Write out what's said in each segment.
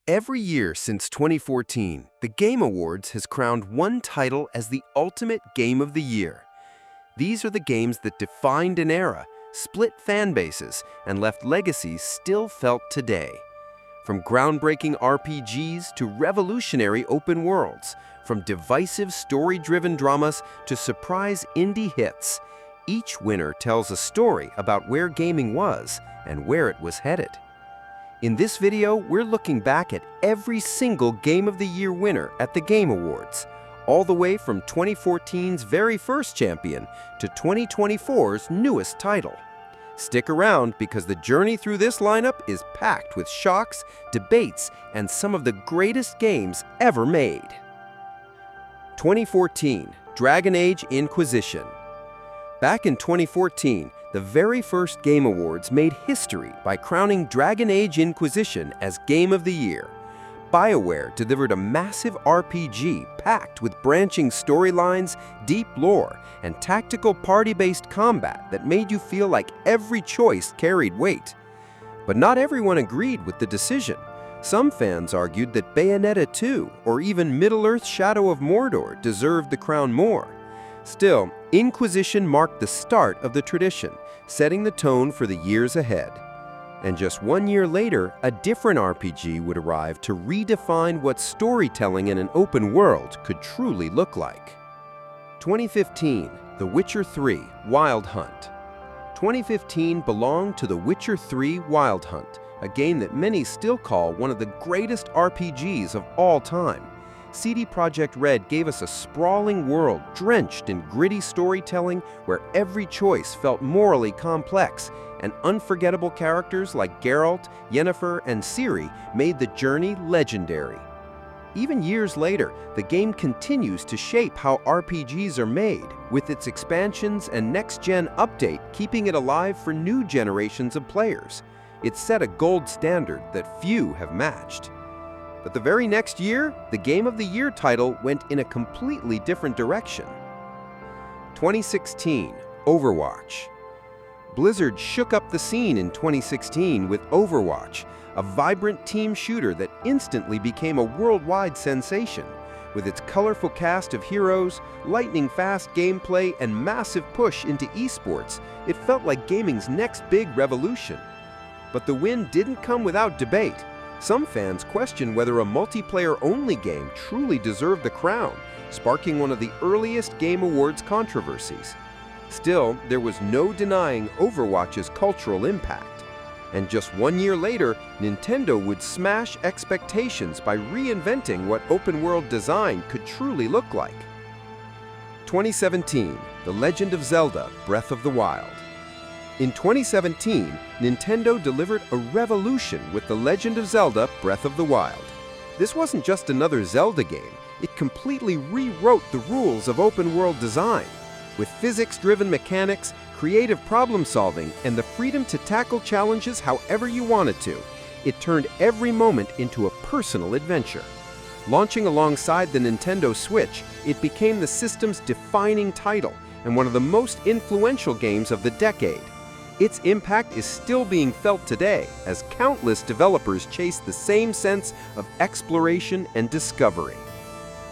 Every year since 2014, the Game Awards has crowned one title as the ultimate game of the year. These are the games that defined an era, split fan bases, and left legacies still felt today. From groundbreaking RPGs to revolutionary open worlds, from divisive story-driven dramas to surprise indie hits, each winner tells a story about where gaming was and where it was headed. In this video, we're looking back at every single Game of the Year winner at the Game Awards, all the way from 2014's very first champion to 2024's newest title. Stick around because the journey through this lineup is packed with shocks, debates, and some of the greatest games ever made. 2014, Dragon Age Inquisition. Back in 2014, the very first Game Awards made history by crowning Dragon Age Inquisition as Game of the Year. BioWare delivered a massive RPG packed with branching storylines, deep lore, and tactical party-based combat that made you feel like every choice carried weight. But not everyone agreed with the decision. Some fans argued that Bayonetta 2 or even Middle-earth: Shadow of Mordor deserved the crown more. Still, Inquisition marked the start of the tradition, setting the tone for the years ahead. And just 1 year later, a different RPG would arrive to redefine what storytelling in an open world could truly look like. 2015, The Witcher 3: Wild Hunt. 2015 belonged to The Witcher 3: Wild Hunt, a game that many still call one of the greatest RPGs of all time. CD Projekt Red gave us a sprawling world drenched in gritty storytelling where every choice felt morally complex, and unforgettable characters like Geralt, Yennefer, and Ciri made the journey legendary. Even years later, the game continues to shape how RPGs are made, with its expansions and next-gen update keeping it alive for new generations of players. It set a gold standard that few have matched. But the very next year, the Game of the Year title went in a completely different direction. 2016, Overwatch. Blizzard shook up the scene in 2016 with Overwatch, a vibrant team shooter that instantly became a worldwide sensation. With its colorful cast of heroes, lightning-fast gameplay, and massive push into esports, it felt like gaming's next big revolution. But the win didn't come without debate. Some fans question whether a multiplayer-only game truly deserved the crown, sparking one of the earliest Game Awards controversies. Still, there was no denying Overwatch's cultural impact. And just 1 year later, Nintendo would smash expectations by reinventing what open-world design could truly look like. 2017, The Legend of Zelda: Breath of the Wild. In 2017, Nintendo delivered a revolution with The Legend of Zelda: Breath of the Wild. This wasn't just another Zelda game, it completely rewrote the rules of open-world design. With physics-driven mechanics, creative problem-solving, and the freedom to tackle challenges however you wanted to, it turned every moment into a personal adventure. Launching alongside the Nintendo Switch, it became the system's defining title and one of the most influential games of the decade. Its impact is still being felt today as countless developers chase the same sense of exploration and discovery.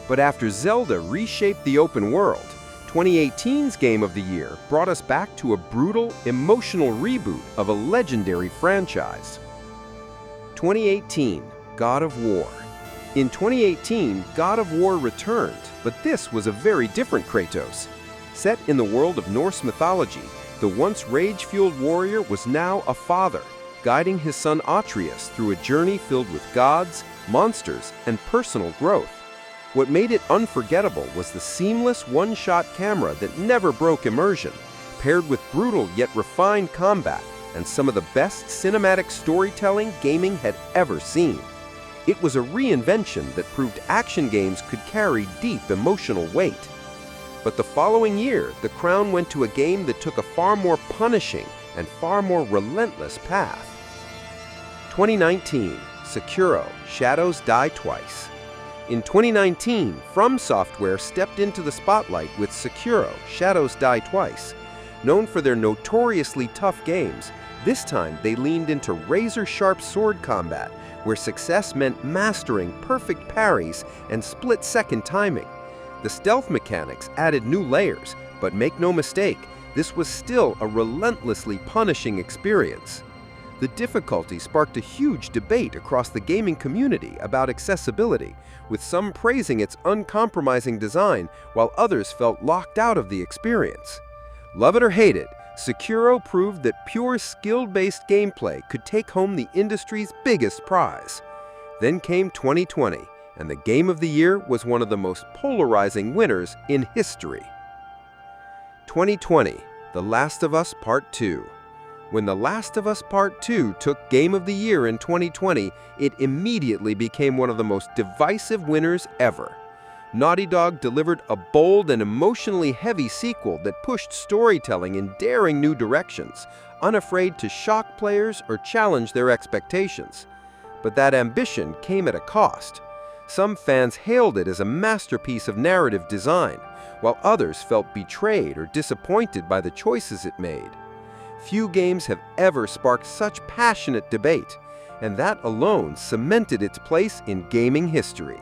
But after Zelda reshaped the open world, 2018's Game of the Year brought us back to a brutal, emotional reboot of a legendary franchise. 2018, God of War. In 2018, God of War returned, but this was a very different Kratos. Set in the world of Norse mythology, the once rage-fueled warrior was now a father, guiding his son Atreus through a journey filled with gods, monsters, and personal growth. What made it unforgettable was the seamless one-shot camera that never broke immersion, paired with brutal yet refined combat and some of the best cinematic storytelling gaming had ever seen. It was a reinvention that proved action games could carry deep emotional weight. But the following year, the crown went to a game that took a far more punishing and far more relentless path. 2019, Sekiro: Shadows Die Twice. In 2019, From Software stepped into the spotlight with Sekiro: Shadows Die Twice. Known for their notoriously tough games, this time they leaned into razor-sharp sword combat where success meant mastering perfect parries and split-second timing. The stealth mechanics added new layers, but make no mistake, this was still a relentlessly punishing experience. The difficulty sparked a huge debate across the gaming community about accessibility, with some praising its uncompromising design while others felt locked out of the experience. Love it or hate it, Sekiro proved that pure skill-based gameplay could take home the industry's biggest prize. Then came 2020, and the Game of the Year was one of the most polarizing winners in history. 2020, The Last of Us Part 2. When The Last of Us Part 2 took Game of the Year in 2020, it immediately became one of the most divisive winners ever. Naughty Dog delivered a bold and emotionally heavy sequel that pushed storytelling in daring new directions, unafraid to shock players or challenge their expectations. But that ambition came at a cost. Some fans hailed it as a masterpiece of narrative design, while others felt betrayed or disappointed by the choices it made. Few games have ever sparked such passionate debate, and that alone cemented its place in gaming history.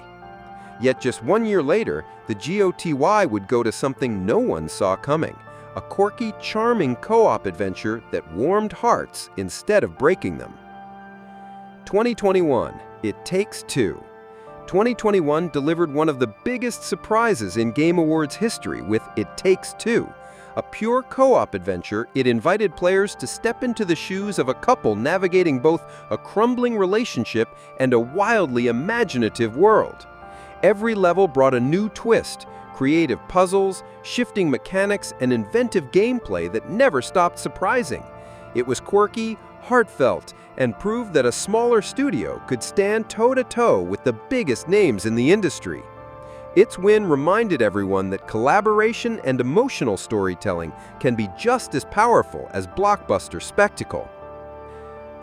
Yet just 1 year later, the GOTY would go to something no one saw coming, a quirky, charming co-op adventure that warmed hearts instead of breaking them. 2021, It Takes Two. 2021 delivered one of the biggest surprises in Game Awards history with It Takes Two. A pure co-op adventure, it invited players to step into the shoes of a couple navigating both a crumbling relationship and a wildly imaginative world. Every level brought a new twist, creative puzzles, shifting mechanics, and inventive gameplay that never stopped surprising. It was quirky, heartfelt, and proved that a smaller studio could stand toe-to-toe with the biggest names in the industry. Its win reminded everyone that collaboration and emotional storytelling can be just as powerful as blockbuster spectacle.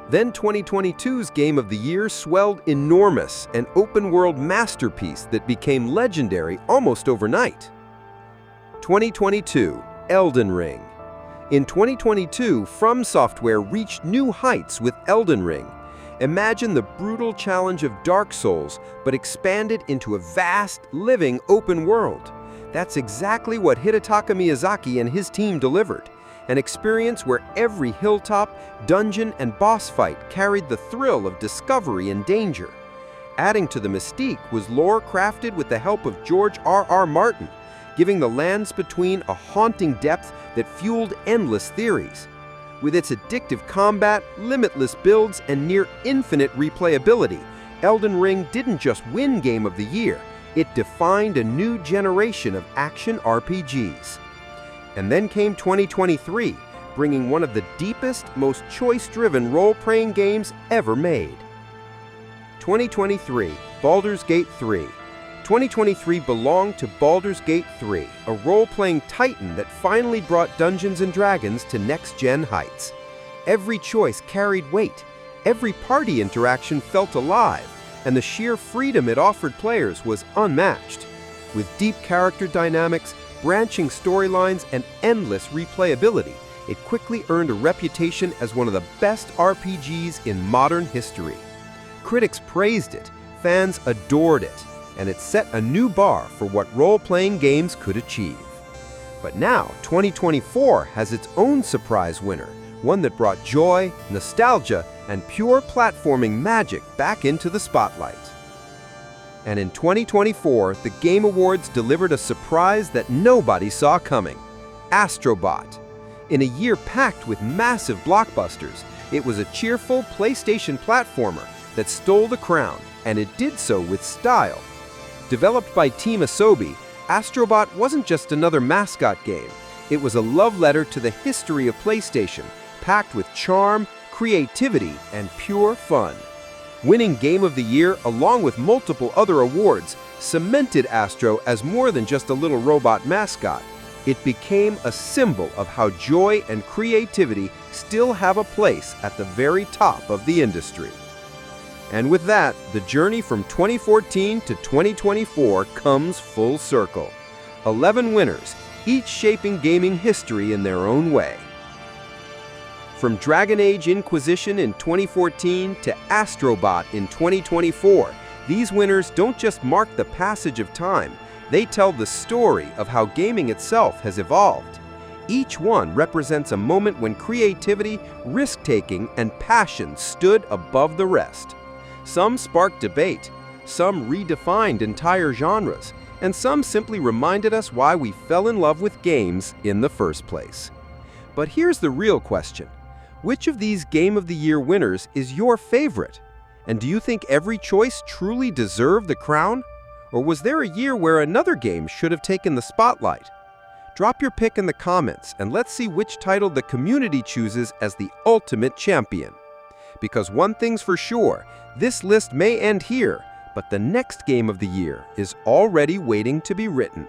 Then 2022's Game of the Year swelled enormous, an open-world masterpiece that became legendary almost overnight. 2022, Elden Ring. In 2022, From Software reached new heights with Elden Ring. Imagine the brutal challenge of Dark Souls, but expanded into a vast, living open world. That's exactly what Hidetaka Miyazaki and his team delivered. An experience where every hilltop, dungeon, and boss fight carried the thrill of discovery and danger. Adding to the mystique was lore crafted with the help of George R.R. Martin, giving the lands between a haunting depth that fueled endless theories. With its addictive combat, limitless builds, and near-infinite replayability, Elden Ring didn't just win Game of the Year, it defined a new generation of action RPGs. And then came 2023, bringing one of the deepest, most choice-driven role-playing games ever made. 2023, Baldur's Gate 3. 2023 belonged to Baldur's Gate 3, a role-playing titan that finally brought Dungeons & Dragons to next-gen heights. Every choice carried weight, every party interaction felt alive, and the sheer freedom it offered players was unmatched. With deep character dynamics, branching storylines, and endless replayability, it quickly earned a reputation as one of the best RPGs in modern history. Critics praised it, fans adored it, and it set a new bar for what role-playing games could achieve. But now, 2024 has its own surprise winner, one that brought joy, nostalgia, and pure platforming magic back into the spotlight. And in 2024, the Game Awards delivered a surprise that nobody saw coming: Astro Bot. In a year packed with massive blockbusters, it was a cheerful PlayStation platformer that stole the crown, and it did so with style. Developed by Team Asobi, Astro Bot wasn't just another mascot game. It was a love letter to the history of PlayStation, packed with charm, creativity, and pure fun. Winning Game of the Year, along with multiple other awards, cemented Astro as more than just a little robot mascot. It became a symbol of how joy and creativity still have a place at the very top of the industry. And with that, the journey from 2014 to 2024 comes full circle. 11 winners, each shaping gaming history in their own way. From Dragon Age Inquisition in 2014 to Astrobot in 2024, these winners don't just mark the passage of time, they tell the story of how gaming itself has evolved. Each one represents a moment when creativity, risk-taking, and passion stood above the rest. Some sparked debate, some redefined entire genres, and some simply reminded us why we fell in love with games in the first place. But here's the real question. Which of these Game of the Year winners is your favorite? And do you think every choice truly deserved the crown? Or was there a year where another game should have taken the spotlight? Drop your pick in the comments and let's see which title the community chooses as the ultimate champion. Because one thing's for sure, this list may end here, but the next Game of the Year is already waiting to be written.